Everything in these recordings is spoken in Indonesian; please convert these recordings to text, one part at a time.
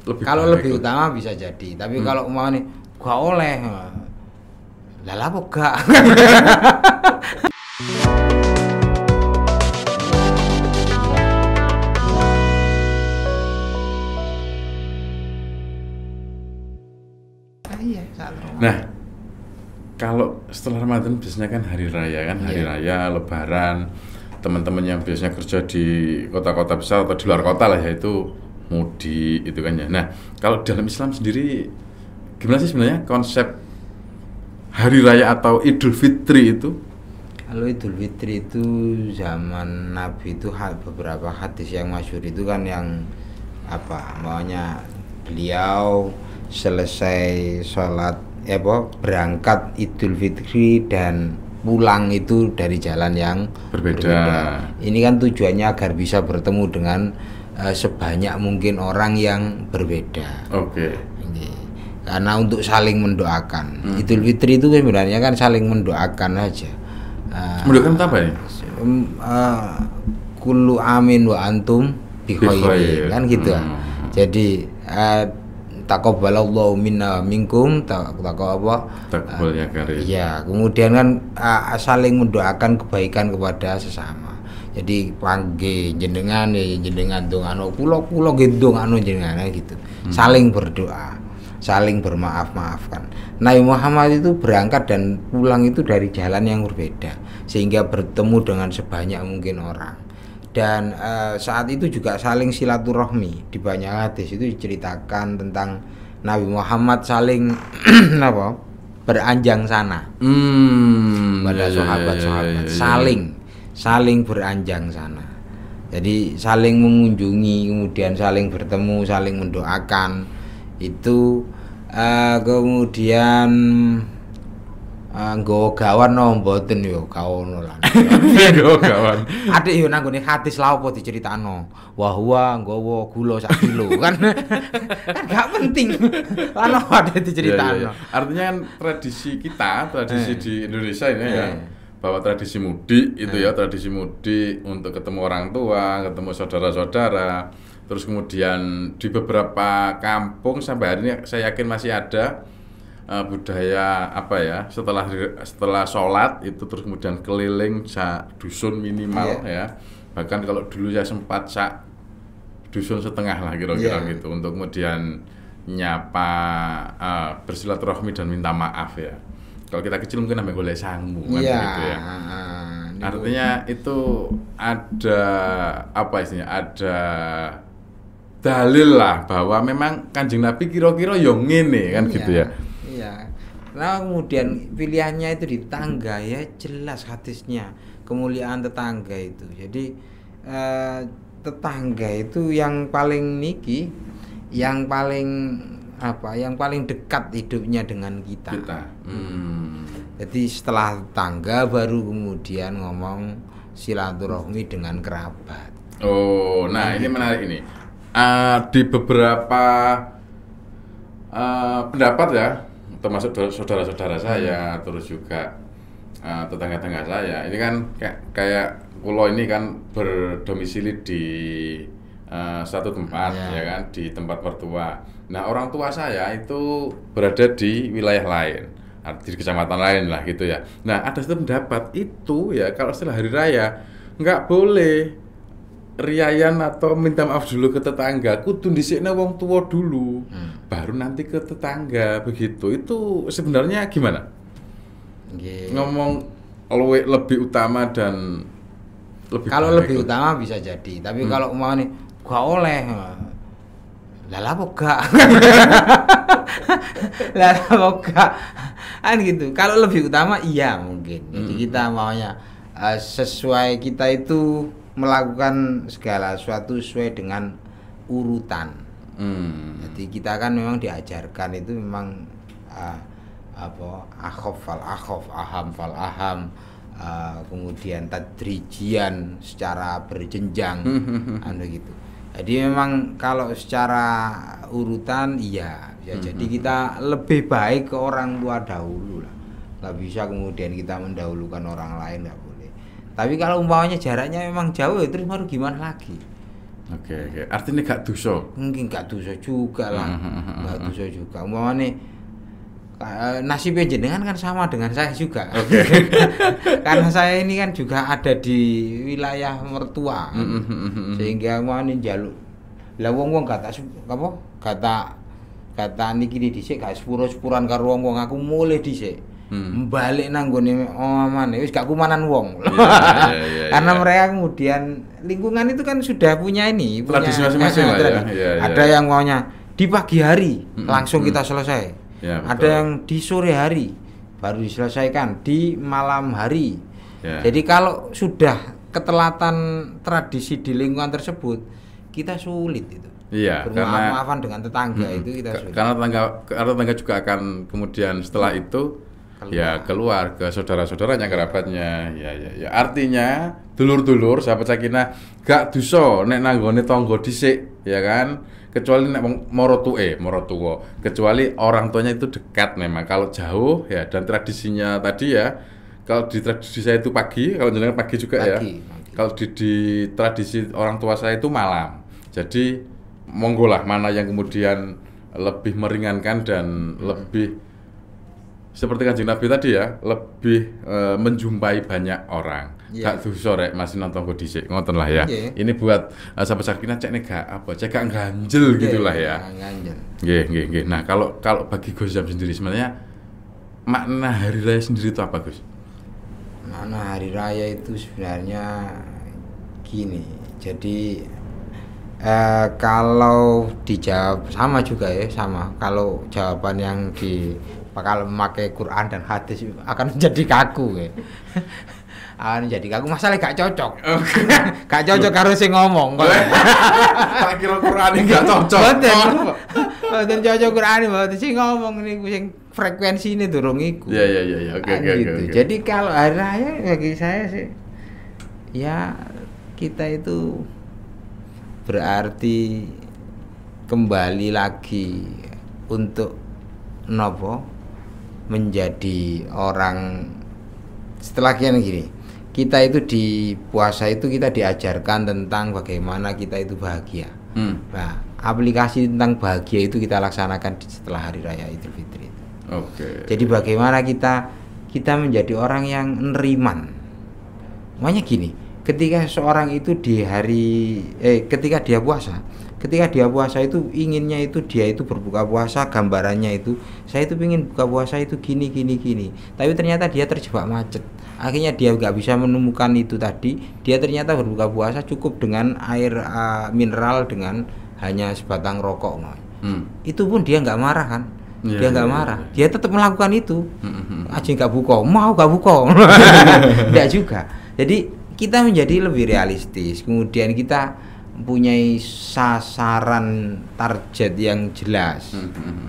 Kalau lebih utama bisa jadi, tapi kalau mau nih gak oleh, lah apa gak? Nah, kalau setelah Ramadan biasanya kan hari raya kan, hari raya, Lebaran, teman-teman yang biasanya kerja di kota-kota besar atau di luar kota lah, yaitu mudik itu kan ya. Nah, kalau dalam Islam sendiri gimana sih sebenarnya konsep hari raya atau Idul Fitri itu? Kalau Idul Fitri itu zaman Nabi itu beberapa hadis yang masyhur itu kan yang maunya beliau selesai sholat berangkat Idul Fitri dan pulang itu dari jalan yang berbeda. Ini kan tujuannya agar bisa bertemu dengan sebanyak mungkin orang yang berbeda. Oke. Karena untuk saling mendoakan. Idul Fitri itu sebenarnya kan saling mendoakan aja. Mendoakan apa ya? Kullu amin wa antum bi khairin kan gitu. Jadi taqabbalallahu minna minkum taqabbal ya karim. Ya, kemudian kan saling mendoakan kebaikan kepada sesama. Jadi panggil jenengan ya jenengan dongano kula gendongano jenengan gitu. Saling berdoa, saling bermaaf-maafkan. Nabi Muhammad itu berangkat dan pulang itu dari jalan yang berbeda sehingga bertemu dengan sebanyak mungkin orang. Dan saat itu juga saling silaturahmi. Di banyak hadis itu diceritakan tentang Nabi Muhammad saling beranjang sana pada sahabat-sahabat, saling beranjang sana. Jadi saling mengunjungi, kemudian saling bertemu, saling mendoakan. Itu kemudian nggawa gawan no mboten yo kaono lan. Nggawa gawan. Adik yo nang ngene hadis lha opo diceritakno. Wah nggawa gula 1 kilo kan. Kan gak penting. Lan ada diceritakno. Artinya kan tradisi kita, di Indonesia ini ya, bahwa tradisi mudik itu ya, tradisi mudik untuk ketemu orang tua, ketemu saudara-saudara. Terus kemudian di beberapa kampung sampai hari ini saya yakin masih ada budaya setelah sholat itu terus kemudian keliling dusun minimal ya, bahkan kalau dulu saya sempat dusun setengah lah kira-kira gitu untuk kemudian nyapa, bersilaturahmi dan minta maaf ya. Kalau kita kecil mungkin namanya golek sangu kan gitu ya. Artinya itu ada ada dalil lah bahwa memang Kanjeng Nabi kira-kira yo ngene kan gitu ya. Iya. Nah, kemudian pilihannya itu di tetangga ya, jelas hadisnya kemuliaan tetangga itu. Jadi tetangga itu yang paling yang paling dekat hidupnya dengan kita. Jadi setelah tetangga baru kemudian ngomong silaturahmi dengan kerabat. Oh, nah ini menarik ini. Di beberapa pendapat ya, termasuk saudara-saudara saya, terus juga tetangga-tetangga saya, ini kan kayak pulau ini kan berdomisili di satu tempat ya kan, di tempat mertua. Nah, orang tua saya itu berada di wilayah lain, di kecamatan lain lah gitu ya. Nah, ada satu pendapat itu ya, kalau setelah hari raya nggak boleh riayan atau minta maaf dulu ke tetangga, kudu dhisikne wong tua dulu, baru nanti ke tetangga begitu. Itu sebenarnya gimana? Ngomong lebih utama dan kalau lebih utama bisa jadi, tapi kalau mau nih gak oleh, lah apa gak? Lah apa gak? Kan gitu. Kalau lebih utama iya mungkin. Jadi kita maunya sesuai, kita itu melakukan segala sesuatu sesuai dengan urutan. Jadi kita kan memang diajarkan itu memang akhaf fal akhaf, aham fal aham, kemudian tadrijian secara berjenjang, gitu. Jadi memang kalau secara urutan iya bisa jadi kita lebih baik ke orang tua dahulu lah. Nggak bisa kemudian kita mendahulukan orang lain, nggak boleh. Tapi kalau umpamanya jaraknya memang jauh, terus baru gimana lagi? Oke. Artinya gak dosa. Mungkin gak dosa juga lah. Gak dosa juga. Umpamane nasibnya jenengan kan sama dengan saya juga. Oke. Karena saya ini kan juga ada di wilayah mertua. Sehingga umpamane njaluk. Lah wong-wong kata niki dhisik gak sepuro-sepuran karo wong-wong aku mulih dhisik. Balik nang gone omane wis gak kumanan wong. Karena mereka kemudian lingkungan itu kan sudah punya tradisi masing-masing lah ya. Ada yang maunya di pagi hari langsung kita selesai. Ya, ada yang di sore hari baru diselesaikan, di malam hari. Ya. Jadi kalau sudah ketelatan tradisi di lingkungan tersebut, kita sulit itu. Iya, karena maafan dengan tetangga itu kita sulit. Karena tetangga juga akan kemudian setelah itu keluar ke saudara-saudaranya, kerabatnya. Ya. Artinya dulur-dulur sahabat sakinah gak dosa nek nanggone tangga dhisik, ya kan? Kecuali nek moro tuwa. Kecuali orang tuanya itu dekat memang. Kalau jauh ya, dan tradisinya tadi ya, kalau di tradisi saya itu pagi, kalau jenengan pagi juga pagi. Kalau di tradisi orang tua saya itu malam. Jadi monggo lah mana yang kemudian lebih meringankan dan lebih seperti Kanjeng Nabi tadi ya, lebih menjumpai banyak orang. Gak dosa rek masih nonton kok dhisik, ngoten lah ya. Ini buat sahabat sakinah cek gak ganjel gitulah ya. Nggih. Nah, kalau bagi Gus Zam sendiri sebenarnya makna hari raya sendiri itu apa, Gus? Makna hari raya itu sebenarnya gini. Jadi kalau dijawab sama juga ya, sama. Kalau jawaban yang kalau memakai Quran dan hadis akan menjadi kaku ya. Akan menjadi kaku, masalahnya gak cocok. Gak cocok karo sing ngomong. Tak kira Quran ini gak cocok. Mboten cocok Quran mboten sing ngomong niku sing frekuensine durung iku. Iya. Oke. Jadi kalau hari raya bagi saya sih ya kita itu berarti kembali lagi untuk menjadi orang setelah gini. Kita itu di puasa itu kita diajarkan tentang bagaimana kita itu bahagia. Nah, aplikasi tentang bahagia itu kita laksanakan setelah hari raya Idul Fitri itu. Oke. Jadi bagaimana kita menjadi orang yang neriman. Makanya gini, ketika seorang itu ketika dia puasa itu inginnya itu dia itu berbuka puasa, gambarannya itu saya itu ingin buka puasa itu gini, tapi ternyata dia terjebak macet, akhirnya dia nggak bisa menemukan itu tadi. Dia ternyata berbuka puasa cukup dengan air mineral dengan hanya sebatang rokok. Itu pun dia nggak marah kan. Dia nggak marah, dia tetap melakukan itu. Aja nggak buka, mau nggak buka, tidak juga. Jadi kita menjadi lebih realistis, kemudian kita mempunyai sasaran target yang jelas,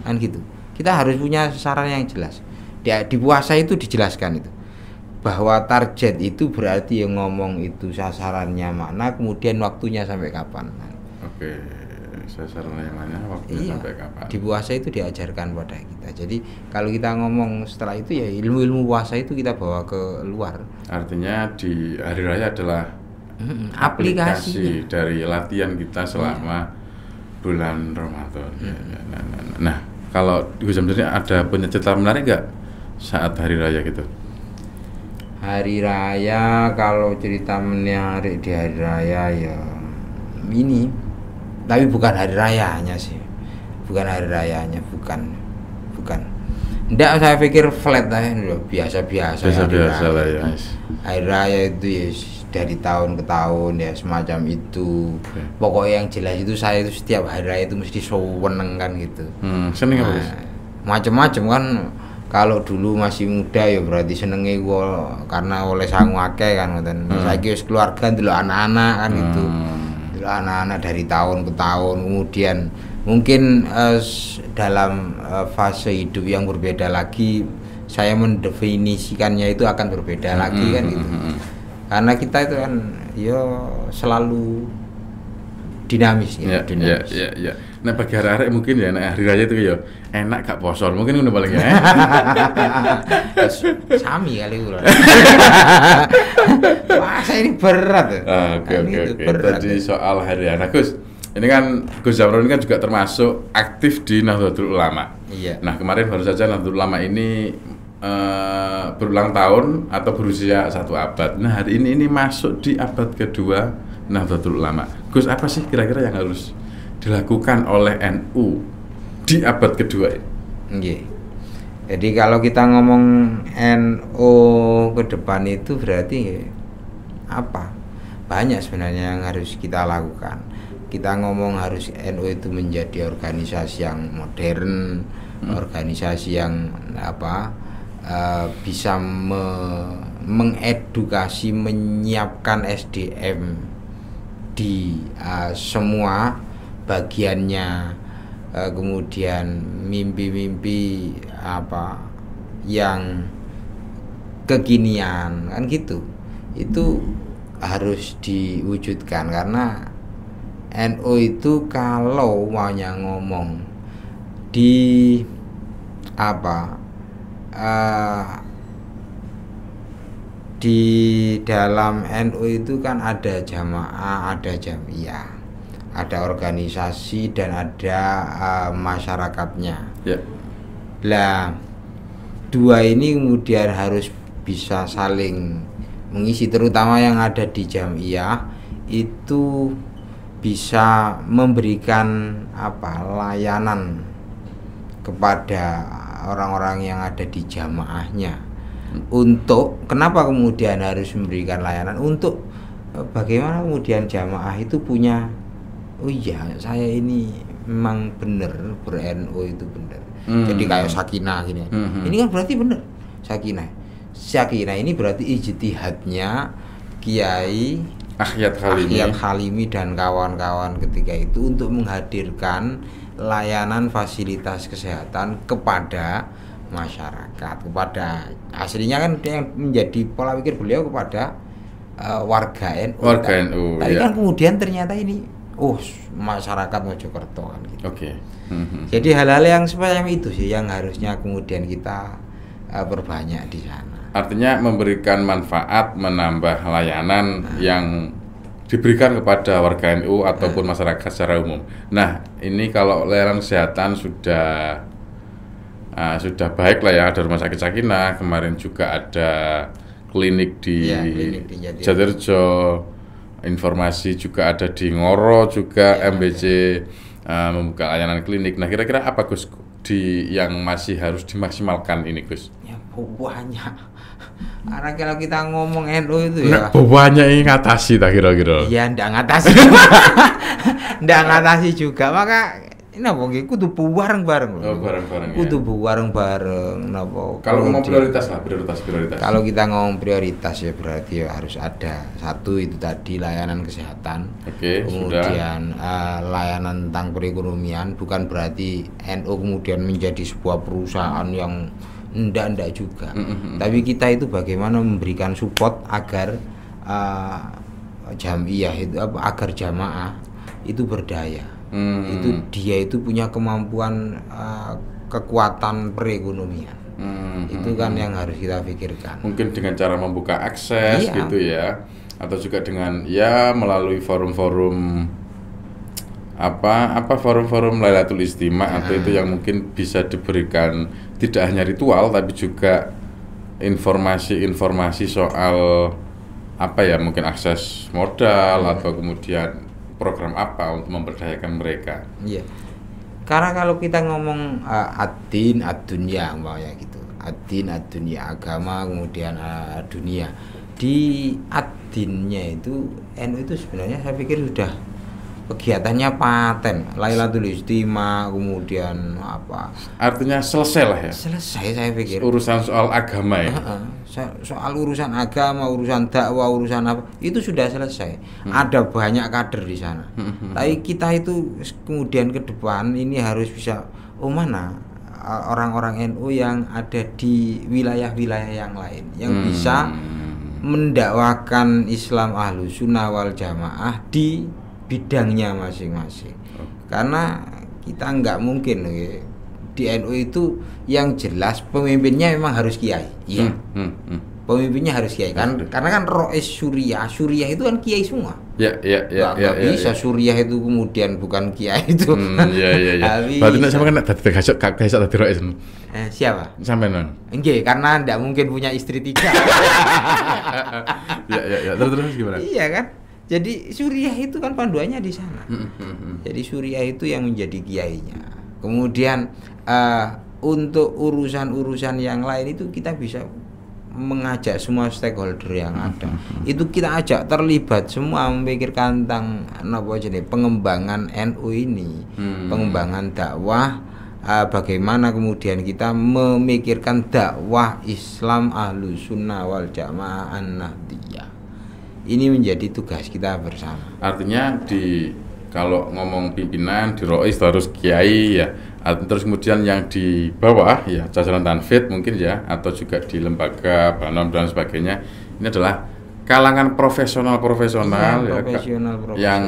kan gitu. Kita harus punya sasaran yang jelas. Di puasa itu dijelaskan itu, bahwa target itu berarti yang ngomong itu sasarannya mana, kemudian waktunya sampai kapan. Oke, sasarannya yang mana, waktunya sampai kapan. Di puasa itu diajarkan pada kita. Jadi kalau kita ngomong setelah itu ya ilmu puasa itu kita bawa ke luar. Artinya di hari raya adalah aplikasi dari latihan kita selama bulan Ramadan. Nah, kalau Gus Zam sendiri ada punya cerita menarik nggak saat hari raya gitu? Hari raya, kalau cerita menarik di hari raya ya ini, tapi bukan hari rayanya sih, bukan. Nggak, saya pikir flat lah, biasa-biasa lah ya. Hari raya itu ya dari tahun ke tahun ya semacam itu. Pokoknya yang jelas itu saya itu setiap hari raya itu mesti seneng kan gitu. Seneng apa? Macem-macem kan. Kalau dulu masih muda ya berarti senenge gua karena oleh sangu akeh kan ngoten. Saiki wis keluarga ndelok anak-anak kan gitu. Ndelok anak-anak dari tahun ke tahun, kemudian mungkin dalam fase hidup yang berbeda lagi, saya mendefinisikannya itu akan berbeda lagi kan gitu. Karena kita itu kan ya selalu dinamis gitu. Dinamis. Ya. Nah bagi hari-hari mungkin ya, nah hari raya itu ya enak gak poso, mungkin ngono paling ya. Sami kali ulo. Wah, ini berat. Oke. Tadi soal hari raya. Nah, Gus, ini kan Gus Zamroni kan juga termasuk aktif di Nahdlatul Ulama. Iya. Nah, kemarin baru saja Nahdlatul Ulama ini berulang tahun atau berusia 1 abad. Nah, hari ini masuk di abad kedua Nahdlatul Ulama. Gus, apa sih kira-kira yang harus dilakukan oleh NU di abad kedua ini? Iya. Jadi kalau kita ngomong NU ke depan itu berarti apa? Banyak sebenarnya yang harus kita lakukan. Kita ngomong harus NU itu menjadi organisasi yang modern, organisasi yang bisa mengedukasi, menyiapkan SDM di semua bagiannya, kemudian mimpi-mimpi yang kekinian kan gitu, itu harus diwujudkan. Karena NU itu kalau maunya ngomong di di dalam NU itu kan ada jamaah, ada jamiah, ada organisasi dan ada masyarakatnya. Lah, dua ini kemudian harus bisa saling mengisi, terutama yang ada di jamiah itu bisa memberikan layanan kepada orang-orang yang ada di jamaahnya. Untuk kenapa kemudian harus memberikan layanan? Untuk bagaimana kemudian jamaah itu punya, oh iya saya ini memang benar ber-NU itu benar. Jadi kayak sakinah gini. Ini kan berarti benar sakinah. Sakinah ini berarti ijtihadnya Kiai Akhyat Halimi dan kawan-kawan ketika itu untuk menghadirkan layanan fasilitas kesehatan kepada masyarakat, kepada aslinya kan yang menjadi pola pikir beliau kepada warga NU. Tapi kan kemudian ternyata ini masyarakat Mojokerto kan gitu. Jadi hal-hal yang semacam itu sih yang harusnya kemudian kita perbanyak di sana. Artinya memberikan manfaat, menambah layanan yang diberikan kepada warga NU ataupun masyarakat secara umum. Nah, ini kalau layanan kesehatan sudah baik lah ya, ada rumah sakit Sakinah, kemarin juga ada klinik di Jatirejo, informasi juga ada di Ngoro juga, MBC membuka layanan klinik. Nah, kira-kira apa Gus yang masih harus dimaksimalkan ini Gus? Ya banyak. Karena kalau kita ngomong NU itu ya banyak ini ngatasi tak kira-kira? Ya ndak ngatasi. Ndak ngatasi juga, maka napa nggih kudu bareng-bareng. Bareng-bareng. Kudu bareng-bareng napa. Kalau ngomong prioritas. Kalau kita ngomong prioritas ya berarti ya harus ada satu itu tadi layanan kesehatan. Kemudian layanan tentang perekonomian, bukan berarti NU kemudian menjadi sebuah perusahaan yang enggak juga. Tapi kita itu bagaimana memberikan support agar jamiah itu agar jamaah itu berdaya. Itu dia itu punya kemampuan kekuatan perekonomian. Itu kan yang harus kita pikirkan. Mungkin dengan cara membuka akses gitu ya, atau juga dengan melalui forum-forum forum-forum Lailatul Istima atau itu yang mungkin bisa diberikan tidak hanya ritual tapi juga informasi soal mungkin akses modal atau kemudian program apa untuk memberdayakan mereka. Iya. Karena kalau kita ngomong ad-din, ad-dunya ya gitu. Ad-din, ad-dunya, agama kemudian dunia. Di ad-dinnya itu NU itu sebenarnya saya pikir sudah kegiatannya paten, Lailatul Istima, kemudian Artinya selesai lah ya? Selesai saya pikir. Urusan soal agama ya? Soal urusan agama, urusan dakwah, urusan apa, itu sudah selesai. Ada banyak kader di sana. Tapi kita itu kemudian ke depan ini harus bisa, mana orang-orang NU yang ada di wilayah-wilayah yang lain, yang bisa mendakwakan Islam Ahlus Sunnah wal Jamaah di bidangnya masing-masing. Karena kita nggak mungkin di NU itu yang jelas pemimpinnya memang harus kiai. Iya. Pemimpinnya harus kiai kan, karena kan Rois Suriah itu kan kiai semua. Ya. Nggak bisa Suriah itu kemudian bukan kiai itu. Iya. Berarti nek sampean nek dadi gak dadi Rois. Siapa? Sampean non. Nggih, karena ndak mungkin punya istri 3. Ya. Terus gimana? Iya kan? Jadi Suriah itu kan panduannya di sana. Jadi Suriah itu yang menjadi kiainya. Kemudian untuk urusan-urusan yang lain itu kita bisa mengajak semua stakeholder yang ada. Itu kita ajak terlibat semua memikirkan tentang pengembangan NU ini, pengembangan dakwah, bagaimana kemudian kita memikirkan dakwah Islam Ahlus Sunnah wal Jamaah An-Nahdiyah. Ini menjadi tugas kita bersama. Artinya kalau ngomong pimpinan di Rois harus kiai ya, terus kemudian yang di bawah ya jajaran tanfid mungkin ya, atau juga di lembaga Banom dan sebagainya, ini adalah kalangan profesional ya, yang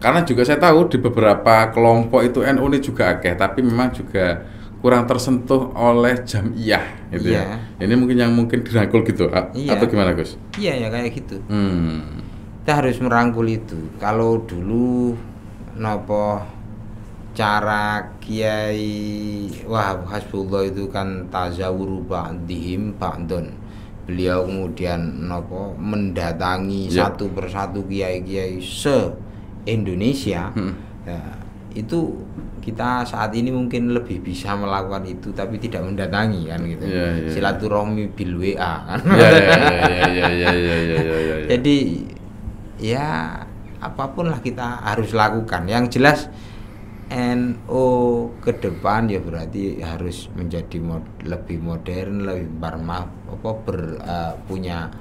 karena juga saya tahu di beberapa kelompok itu NU ini juga akeh, tapi memang juga kurang tersentuh oleh jamiah gitu ya. Ini mungkin dirangkul gitu atau gimana Gus? Iya ya kayak gitu. Kita harus merangkul itu. Kalau dulu cara Kiai Wahab Hasbullah itu kan tazawuru ba'dihim ba'dun. Beliau kemudian mendatangi satu persatu kiai-kiai se-Indonesia. Itu kita saat ini mungkin lebih bisa melakukan itu, tapi tidak mendatangi kan gitu. Silaturahmi bil WA kan. Jadi ya apapun lah kita harus lakukan. Yang jelas NU ke depan ya berarti harus menjadi lebih modern, lebih punya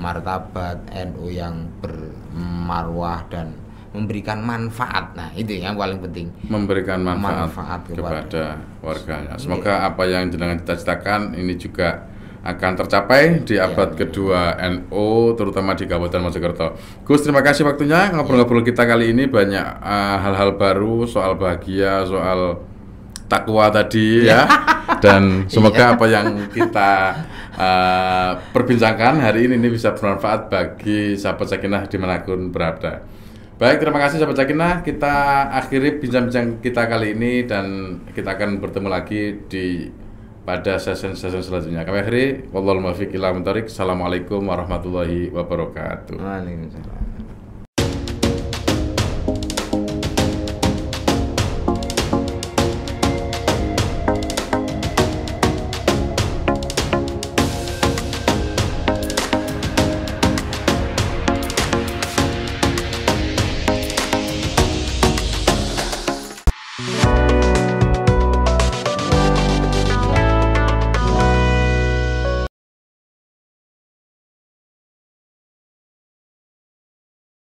martabat NU yang bermarwah dan memberikan manfaat. Nah, itu yang paling penting. Memberikan manfaat kepada warganya. Semoga apa yang jenengan cita-citakan ini juga akan tercapai di abad kedua NU, terutama di Kabupaten Mojokerto. Gus, terima kasih waktunya ngobrol-ngobrol kita kali ini, banyak hal-hal baru soal bahagia, soal takwa tadi ya. Dan semoga apa yang kita perbincangkan hari ini bisa bermanfaat bagi sahabat Sakinah dimanapun berada. Baik, terima kasih sahabat Sakinah. Kita akhiri bincang-bincang kita kali ini dan kita akan bertemu lagi pada sesi-sesi selanjutnya. Kami akhiri, wallahul muwaffiq ila aqwamit thoriq. Assalamualaikum warahmatullahi wabarakatuh. Waalaikumsalam.